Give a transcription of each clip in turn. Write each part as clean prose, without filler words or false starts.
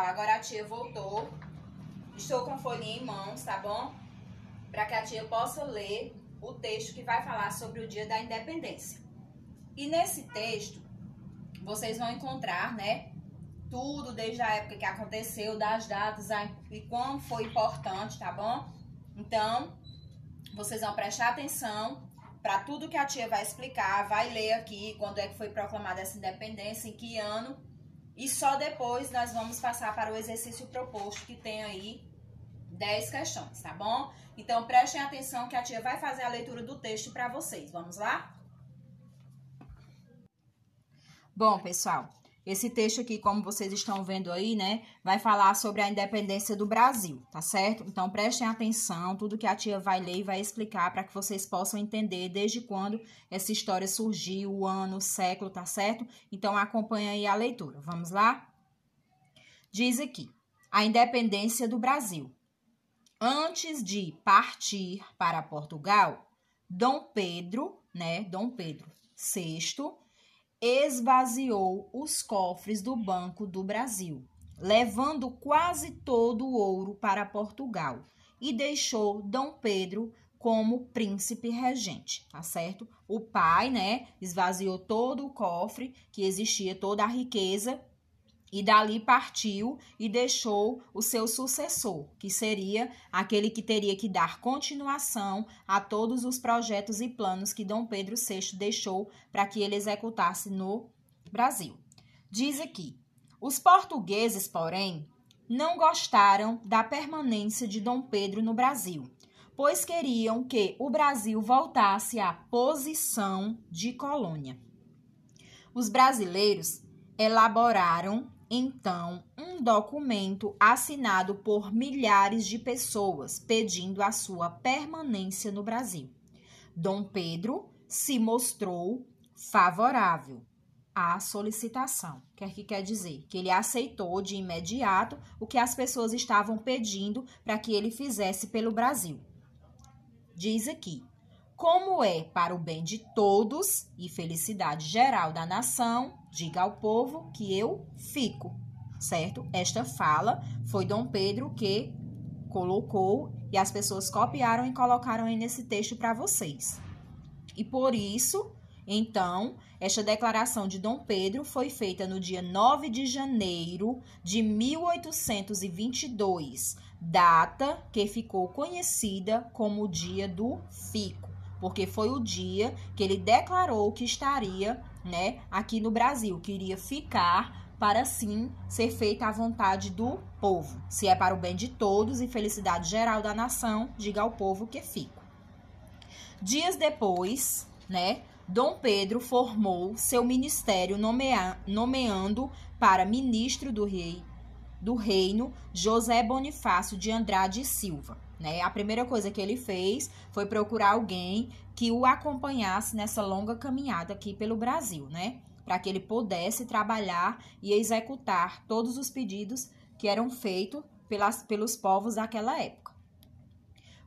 agora a tia voltou. Estou com folhinha em mãos, tá bom? Para que a tia possa ler o texto que vai falar sobre o Dia da Independência. E nesse texto, vocês vão encontrar, né, tudo desde a época que aconteceu, das datas e quando foi importante, tá bom? Então, vocês vão prestar atenção para tudo que a tia vai explicar, vai ler aqui quando é que foi proclamada essa independência, em que ano, e só depois nós vamos passar para o exercício proposto, que tem aí 10 questões, tá bom? Então, prestem atenção que a tia vai fazer a leitura do texto para vocês. Vamos lá? Bom, pessoal, esse texto aqui, como vocês estão vendo aí, né, vai falar sobre a independência do Brasil, tá certo? Então, prestem atenção, tudo que a tia vai ler e vai explicar para que vocês possam entender desde quando essa história surgiu, o ano, o século, tá certo? Então, acompanha aí a leitura. Vamos lá? Diz aqui, a independência do Brasil. Antes de partir para Portugal, Dom Pedro VI, esvaziou os cofres do Banco do Brasil, levando quase todo o ouro para Portugal e deixou Dom Pedro como príncipe regente, tá certo? O pai, né, esvaziou todo o cofre que existia, toda a riqueza, e dali partiu e deixou o seu sucessor, que seria aquele que teria que dar continuação a todos os projetos e planos que Dom Pedro VI deixou para que ele executasse no Brasil. Diz aqui, os portugueses, porém, não gostaram da permanência de Dom Pedro no Brasil, pois queriam que o Brasil voltasse à posição de colônia. Os brasileiros elaboraram então um documento assinado por milhares de pessoas pedindo a sua permanência no Brasil. Dom Pedro se mostrou favorável à solicitação. O que quer dizer? Que ele aceitou de imediato o que as pessoas estavam pedindo para que ele fizesse pelo Brasil. Diz aqui, como é para o bem de todos e felicidade geral da nação, diga ao povo que eu fico, certo? Esta fala foi Dom Pedro que colocou e as pessoas copiaram e colocaram aí nesse texto para vocês. E por isso, então, esta declaração de Dom Pedro foi feita no dia 9 de janeiro de 1822, data que ficou conhecida como o Dia do Fico, porque foi o dia que ele declarou que estaria, né, aqui no Brasil, que iria ficar para assim ser feita a vontade do povo. Se é para o bem de todos e felicidade geral da nação, diga ao povo que fico. Dias depois, né, Dom Pedro formou seu ministério nomeando para ministro do reino José Bonifácio de Andrade e Silva. Né? A primeira coisa que ele fez foi procurar alguém que o acompanhasse nessa longa caminhada aqui pelo Brasil, né? Para que ele pudesse trabalhar e executar todos os pedidos que eram feitos pelos povos daquela época.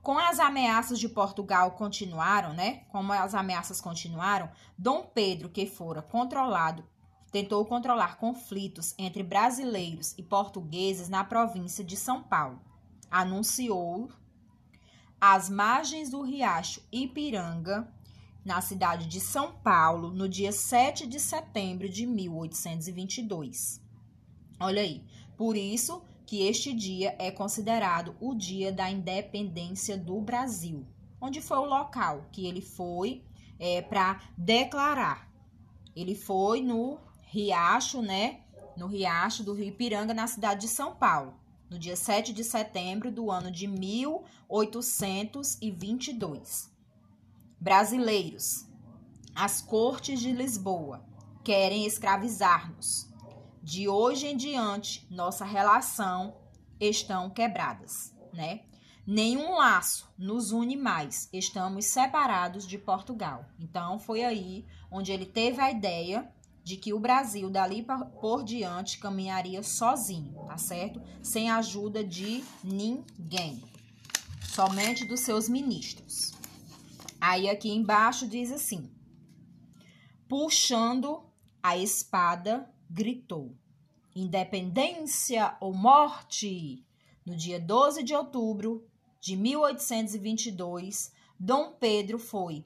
Com as ameaças de Portugal continuaram, né? Como as ameaças continuaram, Dom Pedro, que fora tentou controlar conflitos entre brasileiros e portugueses na província de São Paulo. Anunciou às margens do riacho Ipiranga, na cidade de São Paulo, no dia 7 de setembro de 1822. Olha aí, por isso que este dia é considerado o Dia da Independência do Brasil, onde foi o local que ele foi para declarar. Ele foi no riacho, né? No riacho do Rio Ipiranga, na cidade de São Paulo, no dia 7 de setembro do ano de 1822. Brasileiros, as cortes de Lisboa querem escravizar-nos. De hoje em diante, nossa relação estão quebradas, né? Nenhum laço nos une mais, estamos separados de Portugal. Então, foi aí onde ele teve a ideia de que o Brasil, dali por diante, caminharia sozinho, tá certo? Sem a ajuda de ninguém, somente dos seus ministros. Aí, aqui embaixo, diz assim, puxando a espada, gritou, independência ou morte? No dia 12 de outubro de 1822, Dom Pedro foi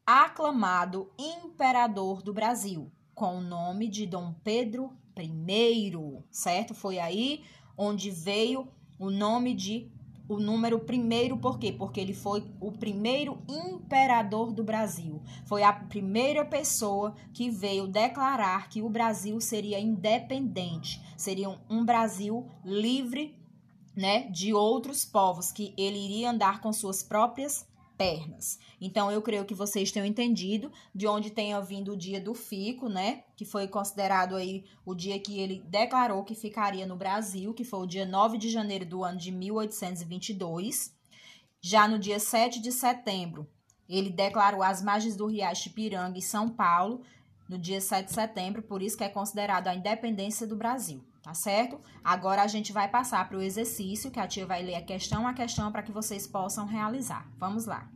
aclamado imperador do Brasil, com o nome de Dom Pedro I, certo? Foi aí onde veio o nome o número primeiro, por quê? Porque ele foi o primeiro imperador do Brasil. Foi a primeira pessoa que veio declarar que o Brasil seria independente, seria um Brasil livre, né, de outros povos, que ele iria andar com suas próprias pernas. Então, eu creio que vocês tenham entendido de onde tenha vindo o dia do fico, né, que foi considerado aí o dia que ele declarou que ficaria no Brasil, que foi o dia 9 de janeiro do ano de 1822. Já no dia 7 de setembro, ele declarou as margens do Riacho Ipiranga em São Paulo, no dia 7 de setembro, por isso que é considerado a independência do Brasil. Tá certo? Agora a gente vai passar para o exercício, que a tia vai ler a questão para que vocês possam realizar. Vamos lá.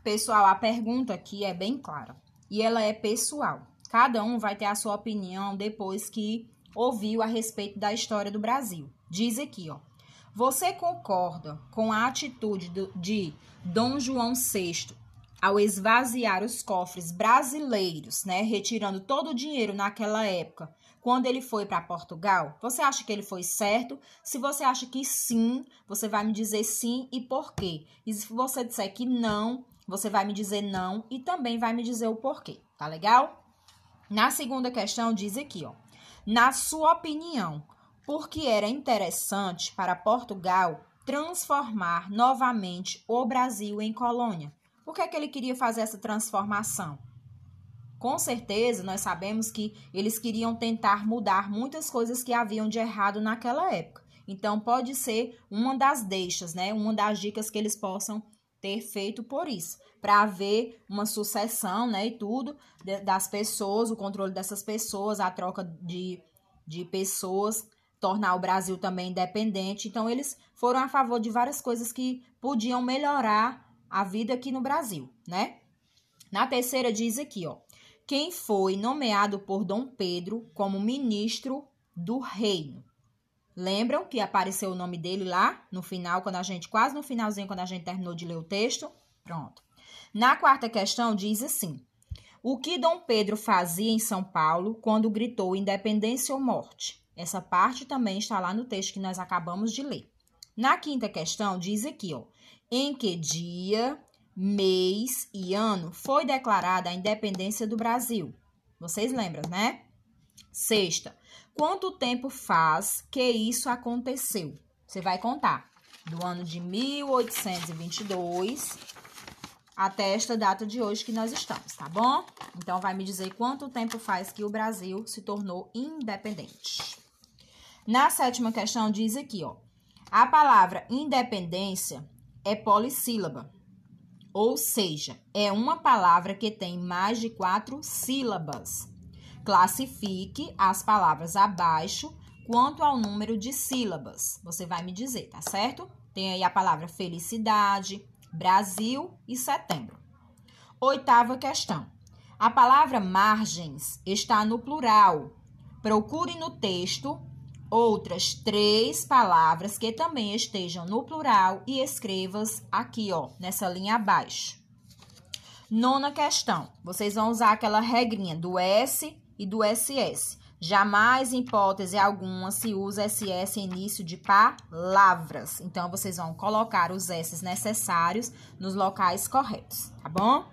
Pessoal, a pergunta aqui é bem clara e ela é pessoal. Cada um vai ter a sua opinião depois que ouviu a respeito da história do Brasil. Diz aqui, ó. Você concorda com a atitude de Dom João VI ao esvaziar os cofres brasileiros, né, retirando todo o dinheiro naquela época, quando ele foi para Portugal? Você acha que ele foi certo? Se você acha que sim, você vai me dizer sim e por quê. E se você disser que não, você vai me dizer não e também vai me dizer o porquê, tá legal? Na segunda questão diz aqui, ó. Na sua opinião, por que era interessante para Portugal transformar novamente o Brasil em colônia? Por que é que ele queria fazer essa transformação? Com certeza, nós sabemos que eles queriam tentar mudar muitas coisas que haviam de errado naquela época. Então, pode ser uma das deixas, né? Uma das dicas que eles possam ter feito por isso. Para haver uma sucessão, né? E tudo das pessoas, o controle dessas pessoas, a troca de pessoas, tornar o Brasil também independente. Então, eles foram a favor de várias coisas que podiam melhorar a vida aqui no Brasil, né? Na terceira diz aqui, ó. Quem foi nomeado por Dom Pedro como ministro do reino? Lembram que apareceu o nome dele lá no final, quase no finalzinho, quando a gente terminou de ler o texto? Pronto. Na quarta questão diz assim: o que Dom Pedro fazia em São Paulo quando gritou independência ou morte? Essa parte também está lá no texto que nós acabamos de ler. Na quinta questão diz aqui, ó. Em que dia, mês e ano foi declarada a independência do Brasil? Vocês lembram, né? Sexta, quanto tempo faz que isso aconteceu? Você vai contar do ano de 1822 até esta data de hoje que nós estamos, tá bom? Então, vai me dizer quanto tempo faz que o Brasil se tornou independente. Na sétima questão diz aqui, ó. A palavra independência é polissílaba. Ou seja, é uma palavra que tem mais de 4 sílabas. Classifique as palavras abaixo quanto ao número de sílabas. Você vai me dizer, tá certo? Tem aí a palavra felicidade, Brasil e setembro. Oitava questão. A palavra margens está no plural. Procure no texto outras 3 palavras que também estejam no plural e escrevas aqui, ó, nessa linha abaixo. Nona questão. Vocês vão usar aquela regrinha do S e do SS. Jamais, em hipótese alguma, se usa SS em início de palavras. Então, vocês vão colocar os S necessários nos locais corretos, tá bom?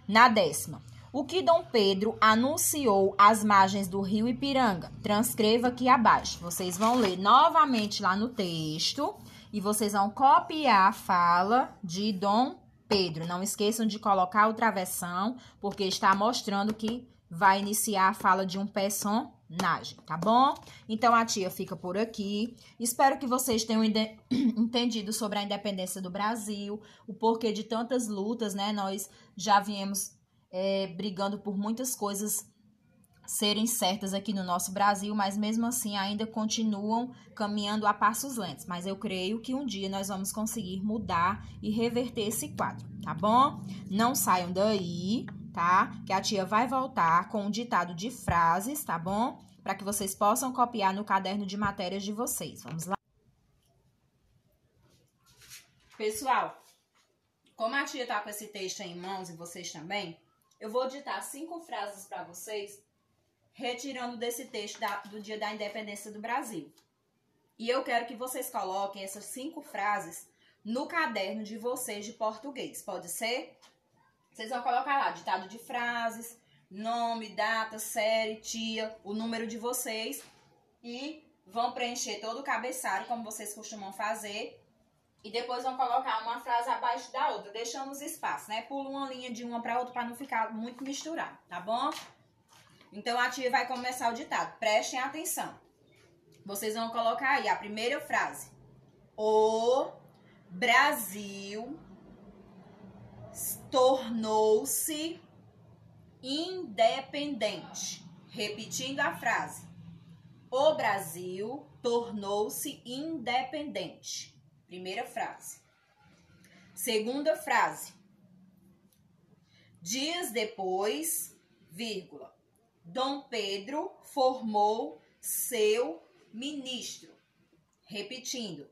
Na 10ª. O que Dom Pedro anunciou às margens do rio Ipiranga? Transcreva aqui abaixo. Vocês vão ler novamente lá no texto e vocês vão copiar a fala de Dom Pedro. Não esqueçam de colocar o travessão, porque está mostrando que vai iniciar a fala de um personagem, tá bom? Então, a tia fica por aqui. Espero que vocês tenham entendido sobre a independência do Brasil, o porquê de tantas lutas, né? Nós já viemos brigando por muitas coisas serem certas aqui no nosso Brasil, mas mesmo assim ainda continuam caminhando a passos lentos. Mas eu creio que um dia nós vamos conseguir mudar e reverter esse quadro, tá bom? Não saiam daí, tá? Que a tia vai voltar com um ditado de frases, tá bom? para que vocês possam copiar no caderno de matérias de vocês. Vamos lá? Pessoal, como a tia tá com esse texto em mãos e vocês também, eu vou ditar 5 frases para vocês, retirando desse texto do Dia da Independência do Brasil. E eu quero que vocês coloquem essas 5 frases no caderno de vocês de português. Pode ser? Vocês vão colocar lá, ditado de frases, nome, data, série, tia, o número de vocês. E vão preencher todo o cabeçalho, como vocês costumam fazer. E depois vão colocar uma frase abaixo da outra, deixando os espaços, né? Pula uma linha de uma para outra para não ficar muito misturado, tá bom? Então, a tia vai começar o ditado. Prestem atenção. Vocês vão colocar aí a primeira frase. O Brasil tornou-se independente. Repetindo a frase. O Brasil tornou-se independente. Primeira frase. Segunda frase. Dias depois, vírgula, Dom Pedro formou seu ministro. Repetindo.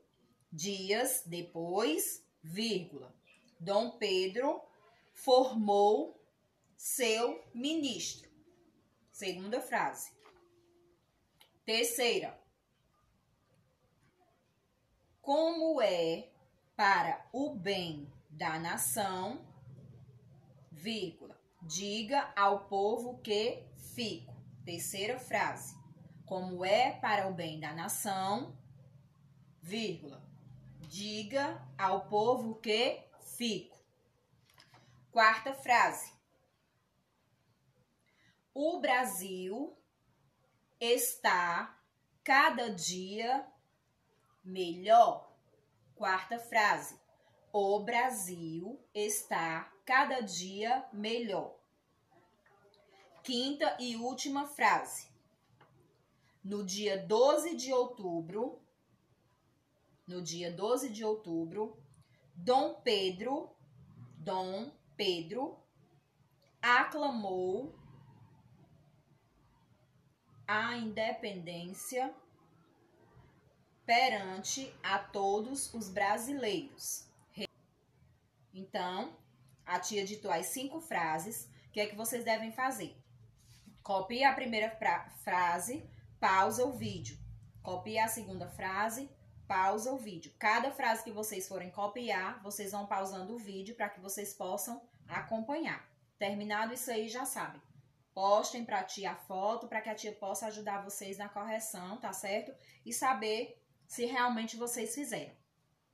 Dias depois, vírgula, Dom Pedro formou seu ministro. Segunda frase. Terceira. Como é para o bem da nação, vírgula, diga ao povo que fico. Terceira frase. Como é para o bem da nação, vírgula, diga ao povo que fico. Quarta frase. O Brasil está cada dia melhor. Quarta frase. O Brasil está cada dia melhor. Quinta e última frase. No dia 12 de outubro, Dom Pedro aclamou a independência perante a todos os brasileiros. Então, a tia ditou as 5 frases. O que é que vocês devem fazer? Copie a primeira frase, pausa o vídeo. Copie a segunda frase, pausa o vídeo. Cada frase que vocês forem copiar, vocês vão pausando o vídeo para que vocês possam acompanhar. Terminado isso aí, já sabem. Postem para a tia a foto, para que a tia possa ajudar vocês na correção, tá certo? E saber se realmente vocês fizeram.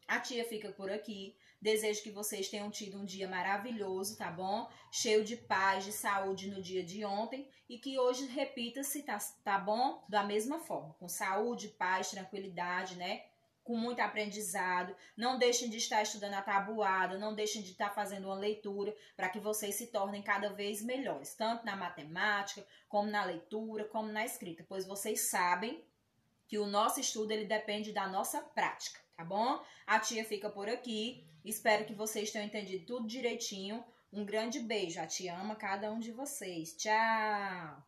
A tia fica por aqui. Desejo que vocês tenham tido um dia maravilhoso, tá bom? Cheio de paz, de saúde no dia de ontem. E que hoje repita-se, tá bom? Da mesma forma. Com saúde, paz, tranquilidade, né? Com muito aprendizado. Não deixem de estar estudando a tabuada. Não deixem de estar fazendo uma leitura. Para que vocês se tornem cada vez melhores. Tanto na matemática, como na leitura, como na escrita. Pois vocês sabem que o nosso estudo, ele depende da nossa prática, tá bom? A tia fica por aqui. Espero que vocês tenham entendido tudo direitinho. Um grande beijo. A tia ama cada um de vocês. Tchau!